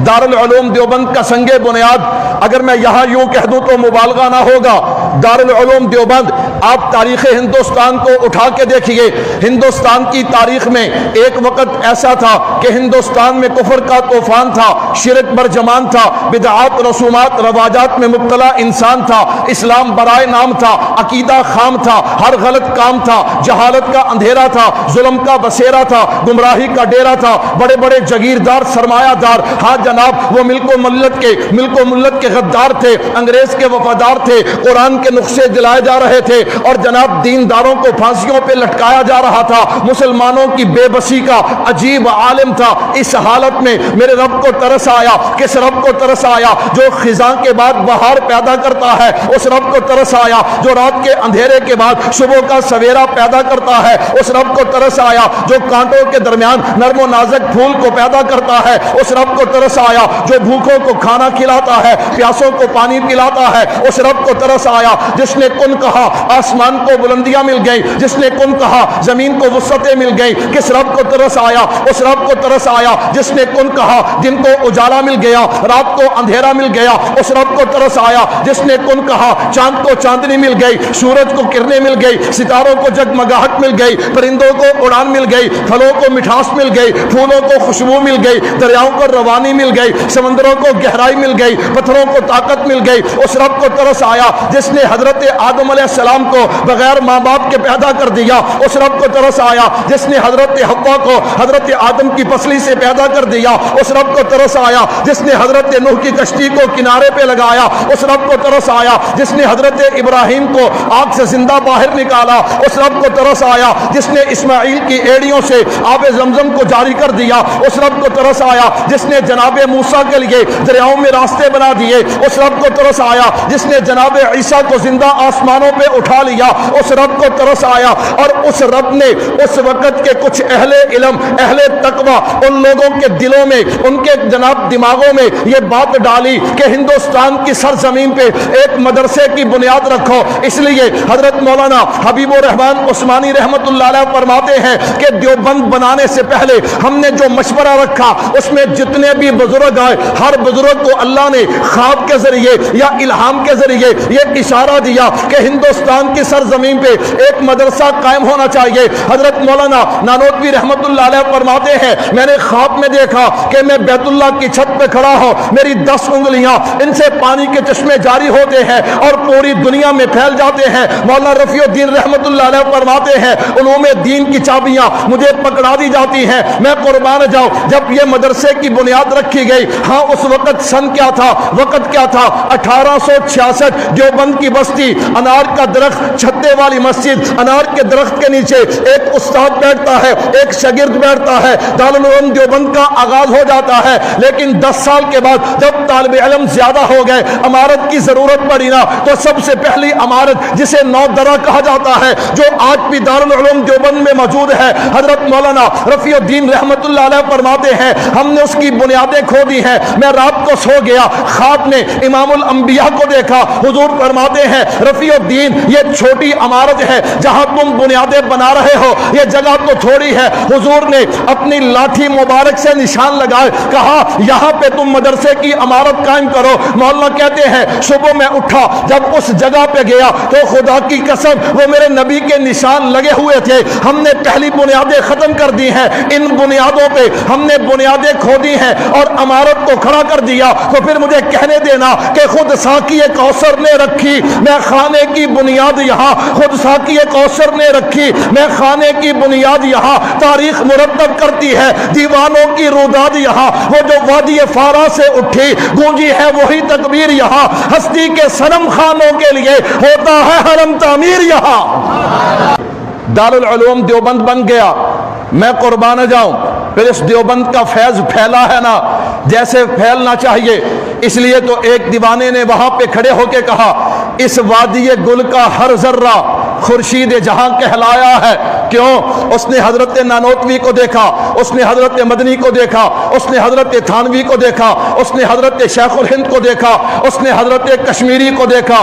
دارالعلوم دیوبند کا سنگ بنیاد اگر میں یہاں یوں کہہ دوں تو مبالغہ نہ ہوگا. دارالعلوم دیوبند آپ تاریخ ہندوستان کو اٹھا کے دیکھیے. ہندوستان کی تاریخ میں ایک وقت ایسا تھا کہ ہندوستان میں کفر کا طوفان تھا, شرک برجمان تھا, بدعات رسومات رواجات میں مبتلا انسان تھا, اسلام برائے نام تھا, عقیدہ خام تھا, ہر غلط کام تھا, جہالت کا اندھیرا تھا, ظلم کا بسیرا تھا, گمراہی کا ڈیرا تھا, بڑے بڑے جگیردار سرمایہ دار ہاں جناب وہ ملک و ملت کے غدار تھے, انگریز کے وفادار تھے, قرآن کے نقشے دلائے جا رہے تھے اور جناب دینداروں کو پھانسیوں پہ لٹکایا جا رہا تھا. مسلمانوں کی بے بسی کا عجیب عالم تھا. اس حالت میں میرے رب کو ترس آیا. کس رب کو ترس آیا؟ جو خزاں کے بعد بہار پیدا کرتا ہے, اس رب کو ترس آیا. جو رات کے اندھیرے کے بعد صبح کا سویرا پیدا کرتا ہے, اس رب کو ترس آیا. جو کانٹوں کے درمیان نرم و نازک پھول کو پیدا کرتا ہے, اس رب کو ترس آیا. جو بھوکوں کو کھانا کھلاتا ہے, پیاسوں کو پانی پلاتا ہے, اس رب کو ترس آیا. جس نے کن کہا آسمان کو بلندیاں مل گئی, جس نے کن کہا زمین کو وسعتیں مل گئی. کس رب کو ترس آیا؟ اس رب کو ترس آیا جس نے کن کہا دن کو اجالا مل گیا, رات کو اندھیرا مل گیا. اس رب کو ترس آیا جس نے کن کہا چاند کو چاندنی مل گئی, سورج کو کرنیں مل گئی, ستاروں کو جگمگاہٹ مل گئی, پرندوں کو اڑان مل گئی, پھلوں کو مٹھاس مل گئی, پھولوں کو خوشبو مل گئی, دریاؤں کو روانی مل گئی, سمندروں کو گہرائی مل گئی, پتھروں کو طاقت مل گئی. اس رب کو ترس آیا جس نے حضرت آدم علیہ السلام کو بغیر ماں باپ کے پیدا کر دیا. اس رب کو ترس آیا جس نے حضرت حوا کو حضرت آدم کی پسلی سے پیدا کر دیا. اس رب کو ترس آیا جس نے حضرت نوح کی کشتی کو کنارے پہ لگایا. اس رب کو ترس آیا جس نے حضرت ابراہیم کو آگ سے زندہ باہر نکالا. اس رب کو ترس آیا جس نے اسماعیل کی ایڑیوں سے آب زمزم کو جاری کر دیا. اس رب کو ترس آیا جس نے جناب موسیٰ کے لیے دریاؤں میں راستے بنا دیے. اس رب کو ترس آیا جس نے جناب عیسیٰ کو زندہ آسمانوں پہ اٹھا لیا. اس رب کو ترس آیا اور اس رب نے اس وقت کے کچھ اہل علم, اہل تقوی, ان لوگوں کے دلوں میں, ان کے جناب دماغوں میں یہ بات ڈالی کہ ہندوستان کی سرزمین پہ ایک مدرسے کی بنیاد رکھو. اس لیے حضرت مولانا حبیب الرحمن عثمانی رحمت اللہ علیہ فرماتے ہیں کہ دیوبند بنانے سے پہلے ہم نے جو مشورہ رکھا اس میں جتنے بھی بزرگ آئے, ہر بزرگ کو اللہ نے خواب کے ذریعے یا الہام کے ذریعے یہ اشارہ دیا کہ ہندوستان کی سرزمین پہ ایک مدرسہ قائم ہونا چاہیے. حضرت مولانا نانوتوی رحمت اللہ علیہ فرماتے ہیں میں نے خواب میں دیکھا کہ میں بیت اللہ کی چھت پہ کھڑا ہوں, میری 10 انگلیاں ان سے پانی کے چشمے جاری ہوتے ہیں اور پوری دنیا میں پھیل جاتے ہیں. مولانا رفیع الدین رحمت اللہ علیہ فرماتے ہیں علوم دین کی چابیاں مجھے پکڑا دی جاتی ہیں. میں قربان جاؤں جب یہ مدرسے کی بنیاد رکھی گئی, ہاں اس وقت سن کیا تھا, وقت کیا تھا, 1866. دیوبند کی بستی, انار کا درخت, چھتے والی مسجد, انار کے درخت کے نیچے ایک استاد بیٹھتا ہے, ایک شاگرد بیٹھتا ہے. دارالعلوم دیوبند کا آغاز ہو جاتا ہے. لیکن 10 سال کے بعد جب طالب علم زیادہ ہو گئے, عمارت کی ضرورت پڑی نا, تو سب سے پہلی عمارت جسے نو درہ کہا جاتا ہے جو آج بھی دارالعلوم دیوبند میں موجود ہے, حضرت مولانا رفیع الدین رحمت اللہ علیہ فرماتے ہیں ہم نے اس کی بنیادیں کھو دی ہیں. میں رات کو سو گیا, خواب میں امام الانبیاء کو دیکھا. حضور فرماتے ہیں رفیع الدین یہ چھوٹی عمارت ہے جہاں تم بنیادیں بنا رہے ہو, یہ جگہ تو تھوڑی ہے. حضور نے اپنی لاٹھی مبارک سے نشان لگائے, کہا یہاں پہ تم مدرسے کی عمارت قائم کرو. مولانا کہتے ہیں صبح میں اٹھا, جب اس جگہ پہ گیا تو خدا کی قسم وہ میرے نبی کے نشان لگے ہوئے تھے. ہم نے پہلی بنیادیں ختم کر دی ہیں, ان بنیادوں پہ ہم نے بنیادیں کھو دی ہیں اور عمارت کو کھڑا کر دیا. تو پھر مجھے کہنے دینا کہ خود ساقی کوثر نے رکھی میں خانے کی بنیاد یہاں, خود ساقی کوثر نے رکھی میں خانے کی بنیاد یہاں. تاریخ مرتب کرتی ہے دیوانوں کی روداد یہاں, وہ جو وادی فارا سے اٹھی گونجی ہے وہی تکبیر یہاں. ہستی کے صنم خانوں کے لیے ہوتا ہے حرم تعمیر یہاں. دارالعلوم دیوبند بن گیا. میں قربان جاؤں پھر اس دیوبند کا فیض پھیلا ہے نا جیسے پھیلنا چاہیے. اس لیے تو ایک دیوانے نے وہاں پہ کھڑے ہو کے کہا اس وادی گل کا ہر ذرہ خورشید جہاں کہلایا ہے. کیوں؟ اس نے حضرت نانوتوی کو دیکھا, اس نے حضرت مدنی کو دیکھا, اس نے حضرت تھانوی کو دیکھا, اس نے حضرت شیخ الہند کو دیکھا, اس نے حضرت کشمیری کو دیکھا.